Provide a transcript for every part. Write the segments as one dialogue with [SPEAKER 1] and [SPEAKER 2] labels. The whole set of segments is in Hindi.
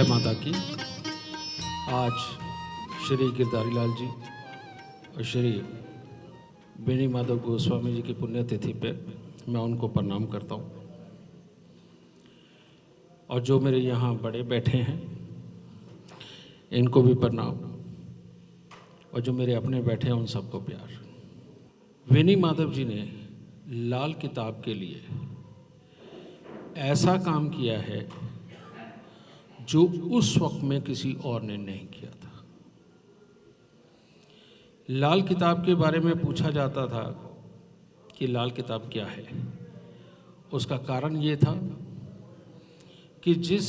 [SPEAKER 1] जय माता की। आज श्री गिरधारी लाल जी और श्री बेनी माधव गोस्वामी जी की पुण्यतिथि पे मैं उनको प्रणाम करता हूँ, और जो मेरे यहाँ बड़े बैठे हैं इनको भी प्रणाम, और जो मेरे अपने बैठे हैं उन सबको प्यार। बेनी माधव जी ने लाल किताब के लिए ऐसा काम किया है जो उस वक्त में किसी और ने नहीं किया था। लाल किताब के बारे में पूछा जाता था कि लाल किताब क्या है। उसका कारण ये था कि जिस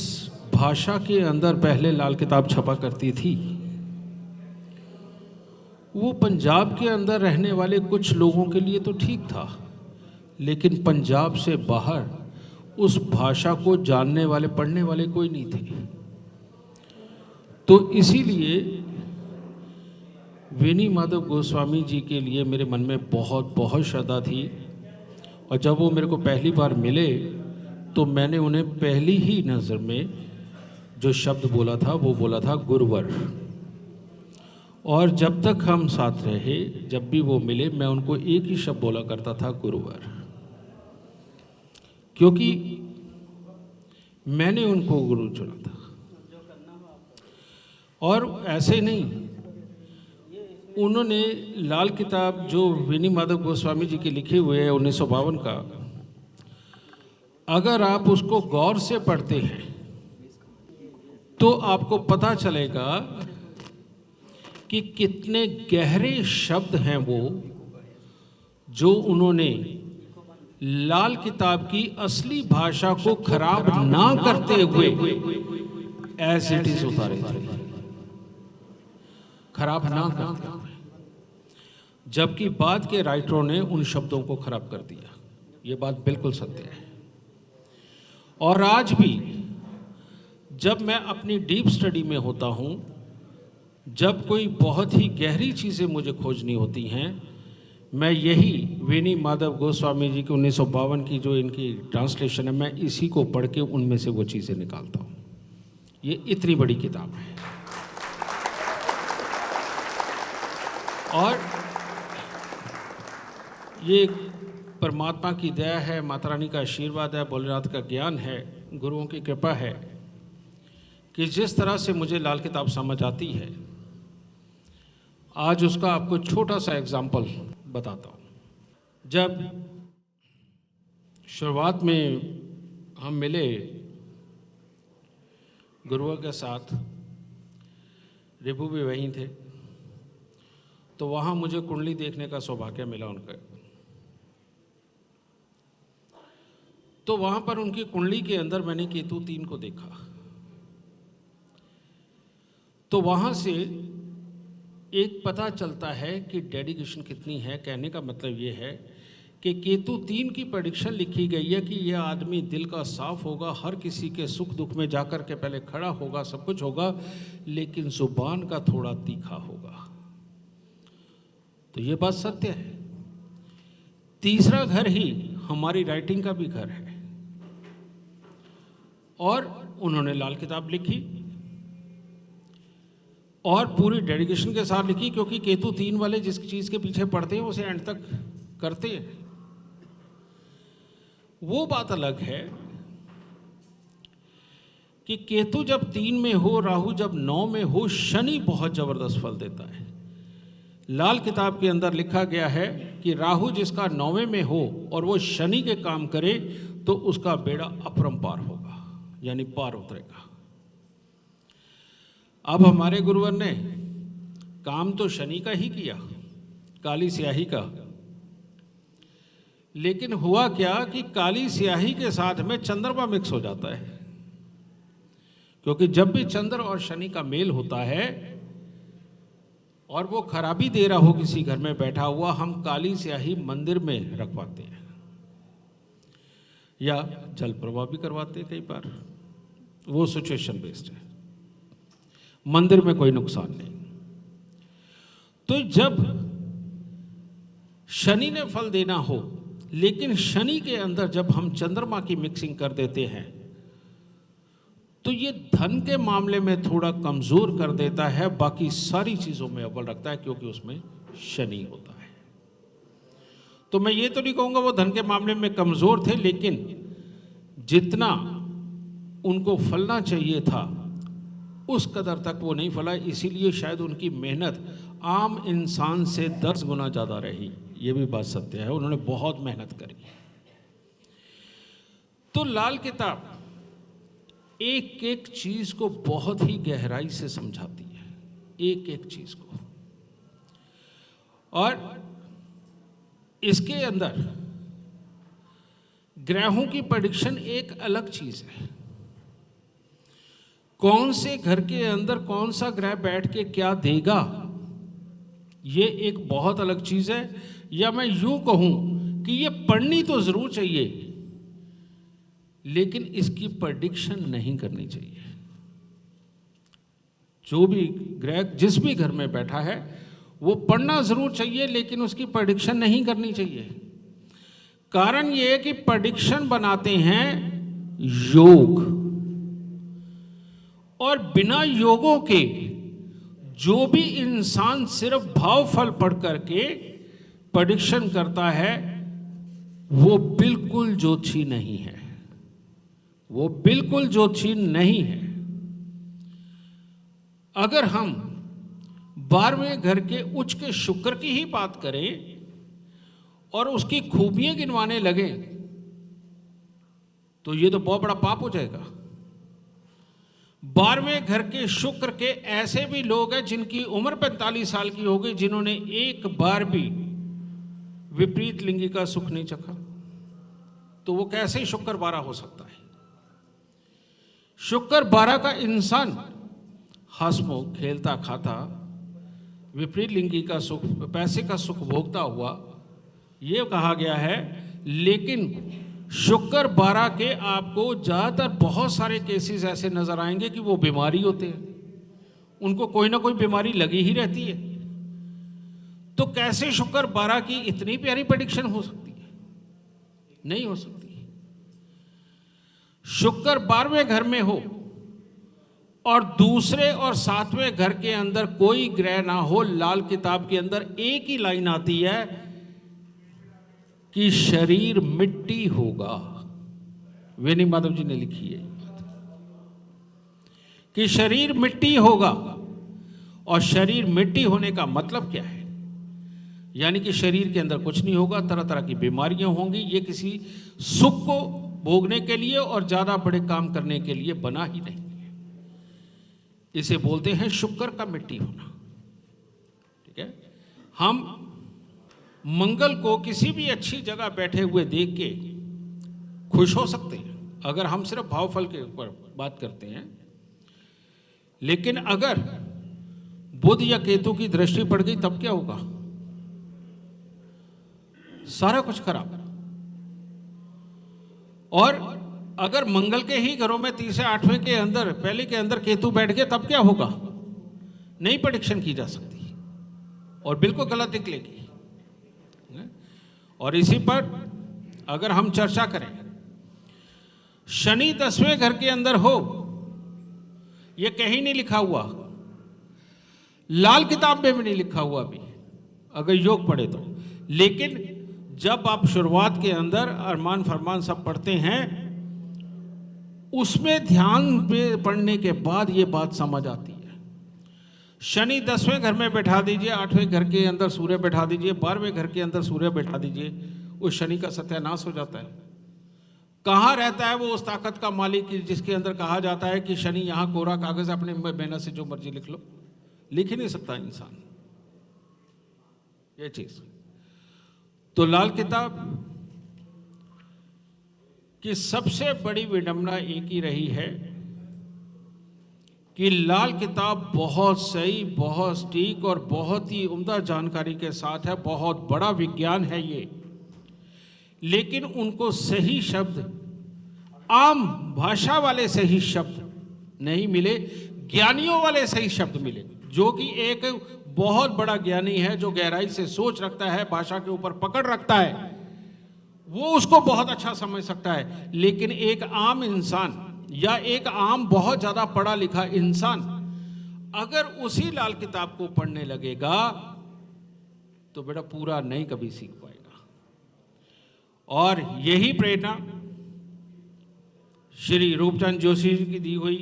[SPEAKER 1] भाषा के अंदर पहले लाल किताब छपा करती थी वो पंजाब के अंदर रहने वाले कुछ लोगों के लिए तो ठीक था, लेकिन पंजाब से बाहर उस भाषा को जानने वाले पढ़ने वाले कोई नहीं थे। तो इसीलिए बेनी माधव गोस्वामी जी के लिए मेरे मन में बहुत बहुत श्रद्धा थी, और जब वो मेरे को पहली बार मिले तो मैंने उन्हें पहली ही नज़र में जो शब्द बोला था वो बोला था गुरुवर। और जब तक हम साथ रहे, जब भी वो मिले, मैं उनको एक ही शब्द बोला करता था, गुरुवर, क्योंकि मैंने उनको गुरु चुना था। और ऐसे नहीं, उन्होंने लाल किताब जो बेनी माधव गोस्वामी जी के लिखे हुए हैं 1952 का, अगर आप उसको गौर से पढ़ते हैं तो आपको पता चलेगा कि कितने गहरे शब्द हैं वो जो उन्होंने लाल किताब की असली भाषा को खराब ना करते हुए एज इट इज उतारे थे, खराब ना करते हुए। जबकि बाद के राइटरों ने उन शब्दों को खराब कर दिया। ये बात बिल्कुल सत्य है। और आज भी जब मैं अपनी डीप स्टडी में होता हूँ, जब कोई बहुत ही गहरी चीज़ें मुझे खोजनी होती हैं, मैं यही बेनी माधव गोस्वामी जी की 1952 की जो इनकी ट्रांसलेशन है, मैं इसी को पढ़ के उनमें से वो चीज़ें निकालता हूँ। ये इतनी बड़ी किताब है। और ये परमात्मा की दया है, माता रानी का आशीर्वाद है, भोलेनाथ का ज्ञान है, गुरुओं की कृपा है कि जिस तरह से मुझे लाल किताब समझ आती है, आज उसका आपको छोटा सा एग्जाम्पल बताता हूँ। जब शुरुआत में हम मिले गुरुओं के साथ, रिपू भी वहीं थे, तो वहाँ मुझे कुंडली देखने का सौभाग्य मिला उनका। तो वहाँ पर उनकी कुंडली के अंदर मैंने केतु 3 को देखा। तो वहाँ से एक पता चलता है कि डेडिकेशन कितनी है। कहने का मतलब ये है कि केतु 3 की प्रेडिक्शन लिखी गई है कि यह आदमी दिल का साफ होगा, हर किसी के सुख दुख में जाकर के पहले खड़ा होगा, सब कुछ होगा, लेकिन जुबान का थोड़ा तीखा होगा। तो ये बात सत्य है। तीसरा घर ही हमारी राइटिंग का भी घर है। और उन्होंने लाल किताब लिखी और पूरी डेडिकेशन के साथ लिखी, क्योंकि केतु 3 वाले जिस चीज़ के पीछे पड़ते हैं उसे एंड तक करते हैं। वो बात अलग है कि केतु जब 3 में हो, राहु जब 9 में हो, शनि बहुत जबरदस्त फल देता है। लाल किताब के अंदर लिखा गया है कि राहु जिसका 9वें में हो और वो शनि के काम करे तो उसका बेड़ा अपरंपार होगा, यानी पार उतरेगा। अब हमारे गुरुवर ने काम तो शनि का ही किया, काली स्याही का, लेकिन हुआ क्या कि काली स्याही के साथ में चंद्रमा मिक्स हो जाता है। क्योंकि जब भी चंद्र और शनि का मेल होता है और वो खराबी दे रहा हो किसी घर में बैठा हुआ, हम काली स्याही मंदिर में रखवाते हैं या जल प्रवाह भी करवाते हैं कई बार। वो सिचुएशन बेस्ड है, मंदिर में कोई नुकसान नहीं। तो जब शनि ने फल देना हो, लेकिन शनि के अंदर जब हम चंद्रमा की मिक्सिंग कर देते हैं तो ये धन के मामले में थोड़ा कमजोर कर देता है, बाकी सारी चीजों में अव्वल रखता है, क्योंकि उसमें शनि होता है। तो मैं ये तो नहीं कहूंगा वो धन के मामले में कमजोर थे, लेकिन जितना उनको फलना चाहिए था उस कदर तक वो नहीं फला, इसीलिए शायद उनकी मेहनत आम इंसान से 10 गुना ज़्यादा रही। ये भी बात सत्य है, उन्होंने बहुत मेहनत करी। तो लाल किताब एक एक चीज को बहुत ही गहराई से समझाती है, एक एक चीज को। और इसके अंदर ग्रहों की प्रेडिक्शन एक अलग चीज है। कौन से घर के अंदर कौन सा ग्रह बैठ के क्या देगा, ये एक बहुत अलग चीज है। या मैं यूं कहूं कि ये पढ़नी तो जरूर चाहिए, लेकिन इसकी प्रेडिक्शन नहीं करनी चाहिए। जो भी ग्रह जिस भी घर में बैठा है वो पढ़ना जरूर चाहिए, लेकिन उसकी प्रेडिक्शन नहीं करनी चाहिए। कारण ये है कि प्रेडिक्शन बनाते हैं योग, और बिना योगों के जो भी इंसान सिर्फ भावफल पढ़ करके प्रेडिक्शन करता है वो बिल्कुल ज्योतिषी नहीं है, वो बिल्कुल ज्योतिषी नहीं है। अगर हम 12वें घर के उच्च के शुक्र की ही बात करें और उसकी खूबियां गिनवाने लगे तो ये तो बहुत बड़ा पाप हो जाएगा। 12वें घर के शुक्र के ऐसे भी लोग हैं जिनकी उम्र 45 साल की हो गई, जिन्होंने एक बार भी विपरीत लिंगी का सुख नहीं चखा, तो वो कैसे शुक्र 12 हो सकता है? शुक्र 12 का इंसान हंसमुख, खेलता खाता, विपरीत लिंगी का सुख, पैसे का सुख भोगता हुआ, ये कहा गया है। लेकिन शुक्र 12 के आपको ज़्यादातर बहुत सारे केसेस ऐसे नजर आएंगे कि वो बीमारी होते हैं, उनको कोई ना कोई बीमारी लगी ही रहती है। तो कैसे शुक्र 12 की इतनी प्यारी प्रेडिक्शन हो सकती है? नहीं हो सकती। शुक्र 12वें घर में हो और दूसरे और 7वें घर के अंदर कोई ग्रह ना हो, लाल किताब के अंदर एक ही लाइन आती है कि शरीर मिट्टी होगा। वेनी माधव जी ने लिखी है कि शरीर मिट्टी होगा। और शरीर मिट्टी होने का मतलब क्या है? यानी कि शरीर के अंदर कुछ नहीं होगा, तरह तरह की बीमारियां होंगी। ये किसी सुख को भोगने के लिए और ज्यादा बड़े काम करने के लिए बना ही नहीं है। इसे बोलते हैं शुक्र का मिट्टी होना। ठीक है, हम मंगल को किसी भी अच्छी जगह बैठे हुए देख के खुश हो सकते हैं अगर हम सिर्फ भावफल के ऊपर बात करते हैं। लेकिन अगर बुध या केतु की दृष्टि पड़ गई तब क्या होगा? सारा कुछ खराब। और अगर मंगल के ही घरों में 3 से 8वें के अंदर, पहले के अंदर केतु बैठ गए तब क्या होगा? नई प्रेडिक्शन की जा सकती और बिल्कुल गलत निकलेगी। और इसी पर अगर हम चर्चा करें, शनि 10वें घर के अंदर हो, यह कहीं नहीं लिखा हुआ, लाल किताब में भी नहीं लिखा हुआ अभी, अगर योग पढ़े तो। लेकिन जब आप शुरुआत के अंदर अरमान फरमान सब पढ़ते हैं, उसमें ध्यान में पढ़ने के बाद ये बात समझ आती है। शनि 10वें घर में बैठा दीजिए, 8वें घर के अंदर सूर्य बैठा दीजिए, 12वें घर के अंदर सूर्य बैठा दीजिए, उस शनि का सत्यानाश हो जाता है। कहाँ रहता है वो उस ताकत का मालिक जिसके अंदर कहा जाता है कि शनि यहाँ कोरा कागज अपने मेहनत से जो मर्जी लिख लो? लिख ही नहीं सकता इंसान ये चीज। तो लाल किताब की सबसे बड़ी विडंबना एक ही रही है कि लाल किताब बहुत सही, बहुत सटीक और बहुत ही उम्दा जानकारी के साथ है, बहुत बड़ा विज्ञान है ये। लेकिन उनको सही शब्द, आम भाषा वाले सही शब्द नहीं मिले, ज्ञानियों वाले सही शब्द मिले। जो कि एक बहुत बड़ा ज्ञानी है, जो गहराई से सोच रखता है, भाषा के ऊपर पकड़ रखता है, वो उसको बहुत अच्छा समझ सकता है। लेकिन एक आम इंसान या एक आम बहुत ज़्यादा पढ़ा लिखा इंसान अगर उसी लाल किताब को पढ़ने लगेगा तो बेटा पूरा नहीं कभी सीख पाएगा। और यही प्रेरणा श्री रूपचंद जोशी जी की दी हुई,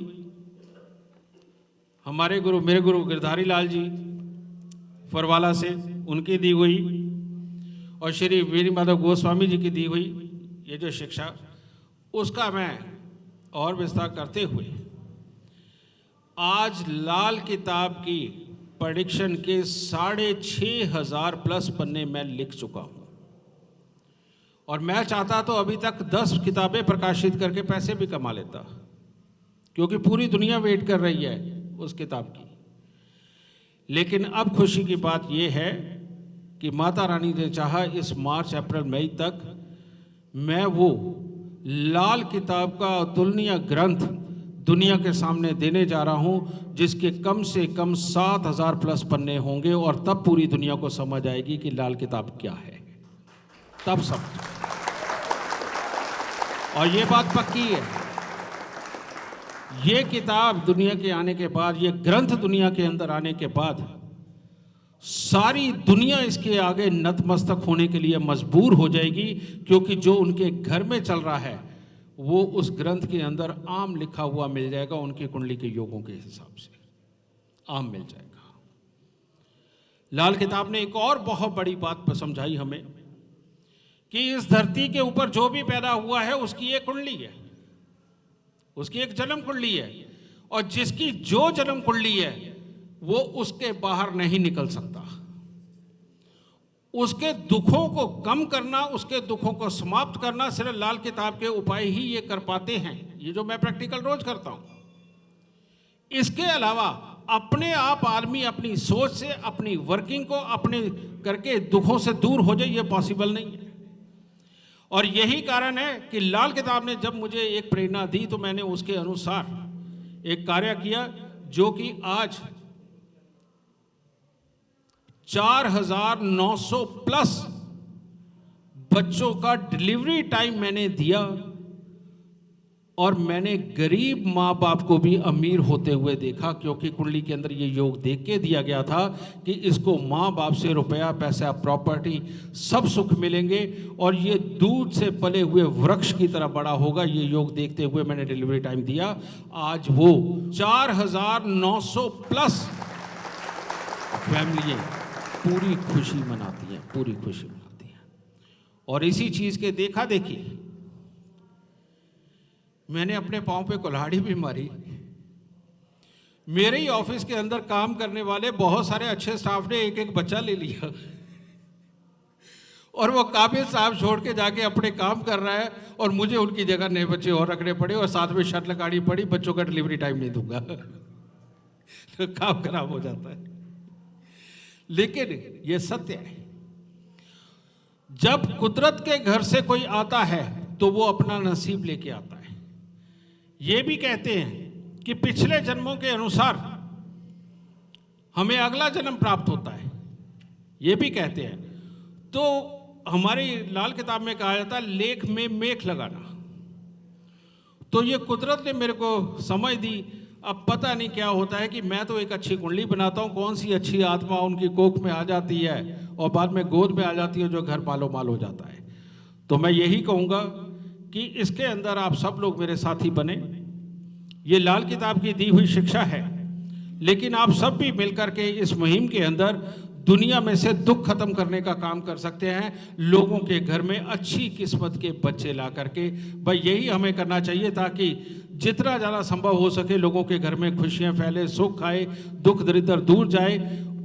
[SPEAKER 1] हमारे गुरु मेरे गुरु गिरधारी लाल जी फरवाला से उनकी दी हुई, और श्री वीर माधव गोस्वामी जी की दी हुई ये जो शिक्षा, उसका मैं और विस्तार करते हुए आज लाल किताब की प्रेडिक्शन के 6,500 प्लस पन्ने मैं लिख चुका हूं। और मैं चाहता तो अभी तक 10 किताबें प्रकाशित करके पैसे भी कमा लेता, क्योंकि पूरी दुनिया वेट कर रही है उस किताब की। लेकिन अब खुशी की बात यह है कि माता रानी ने चाहा इस मार्च अप्रैल मई तक मैं वो लाल किताब का अतुलनीय ग्रंथ दुनिया के सामने देने जा रहा हूं, जिसके कम से कम 7,000 प्लस पन्ने होंगे, और तब पूरी दुनिया को समझ आएगी कि लाल किताब क्या है, तब समझ। और ये बात पक्की है, ये किताब दुनिया के आने के बाद, ये ग्रंथ दुनिया के अंदर आने के बाद सारी दुनिया इसके आगे नतमस्तक होने के लिए मजबूर हो जाएगी, क्योंकि जो उनके घर में चल रहा है वो उस ग्रंथ के अंदर आम लिखा हुआ मिल जाएगा, उनकी कुंडली के योगों के हिसाब से आम मिल जाएगा। लाल किताब ने एक और बहुत बड़ी बात समझाई हमें कि इस धरती के ऊपर जो भी पैदा हुआ है उसकी एक कुंडली है, उसकी एक जन्म कुंडली है, और जिसकी जो जन्म कुंडली है वो उसके बाहर नहीं निकल सकता। उसके दुखों को कम करना, उसके दुखों को समाप्त करना सिर्फ लाल किताब के उपाय ही ये कर पाते हैं, ये जो मैं प्रैक्टिकल रोज करता हूं। इसके अलावा अपने आप आदमी अपनी सोच से, अपनी वर्किंग को अपने करके दुखों से दूर हो जाए, ये पॉसिबल नहीं है। और यही कारण है कि लाल किताब ने जब मुझे एक प्रेरणा दी तो मैंने उसके अनुसार एक कार्य किया, जो कि आज 4,900 प्लस बच्चों का डिलीवरी टाइम मैंने दिया, और मैंने गरीब माँ बाप को भी अमीर होते हुए देखा, क्योंकि कुंडली के अंदर ये योग देख के दिया गया था कि इसको माँ बाप से रुपया पैसा प्रॉपर्टी सब सुख मिलेंगे, और ये दूध से पले हुए वृक्ष की तरह बड़ा होगा। ये योग देखते हुए मैंने डिलीवरी टाइम दिया। आज वो 4,900 प्लस फैमिली पूरी खुशी मनाती हैं, पूरी खुशी मनाती हैं। और इसी चीज के देखा देखी मैंने अपने पांव पे कुल्हाड़ी भी मारी। मेरे ही ऑफिस के अंदर काम करने वाले बहुत सारे अच्छे स्टाफ ने एक एक बच्चा ले लिया, और वो काबिल साहब छोड़ के जाके अपने काम कर रहा है, और मुझे उनकी जगह नए बच्चे और रखने पड़े, और साथ में शर्त लगानी पड़ी बच्चों का डिलीवरी टाइम नहीं दूंगा। तो काम खराब हो जाता है। लेकिन ये सत्य है, जब कुदरत के घर से कोई आता है तो वो अपना नसीब लेके आता है। ये भी कहते हैं कि पिछले जन्मों के अनुसार हमें अगला जन्म प्राप्त होता है, ये भी कहते हैं। तो हमारी लाल किताब में कहा जाता है लेख में मेख लगाना। तो ये कुदरत ने मेरे को समझ दी। अब पता नहीं क्या होता है कि मैं तो एक अच्छी कुंडली बनाता हूँ, कौन सी अच्छी आत्मा उनकी कोख में आ जाती है और बाद में गोद में आ जाती है, जो घर पालो माल हो जाता है। तो मैं यही कहूँगा कि इसके अंदर आप सब लोग मेरे साथी बने। ये लाल किताब की दी हुई शिक्षा है, लेकिन आप सब भी मिलकर के इस मुहिम के अंदर दुनिया में से दुख खत्म करने का काम कर सकते हैं, लोगों के घर में अच्छी किस्मत के बच्चे ला करके। भाई यही हमें करना चाहिए, ताकि जितना ज़्यादा संभव हो सके लोगों के घर में खुशियां फैले, सुख आए, दुख दरिद्र दूर जाए,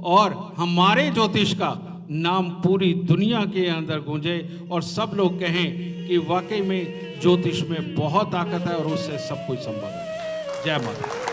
[SPEAKER 1] और हमारे ज्योतिष का नाम पूरी दुनिया के अंदर गूंजे, और सब लोग कहें कि वाकई में ज्योतिष में बहुत ताकत है और उससे सब कुछ संभव है। जय माता।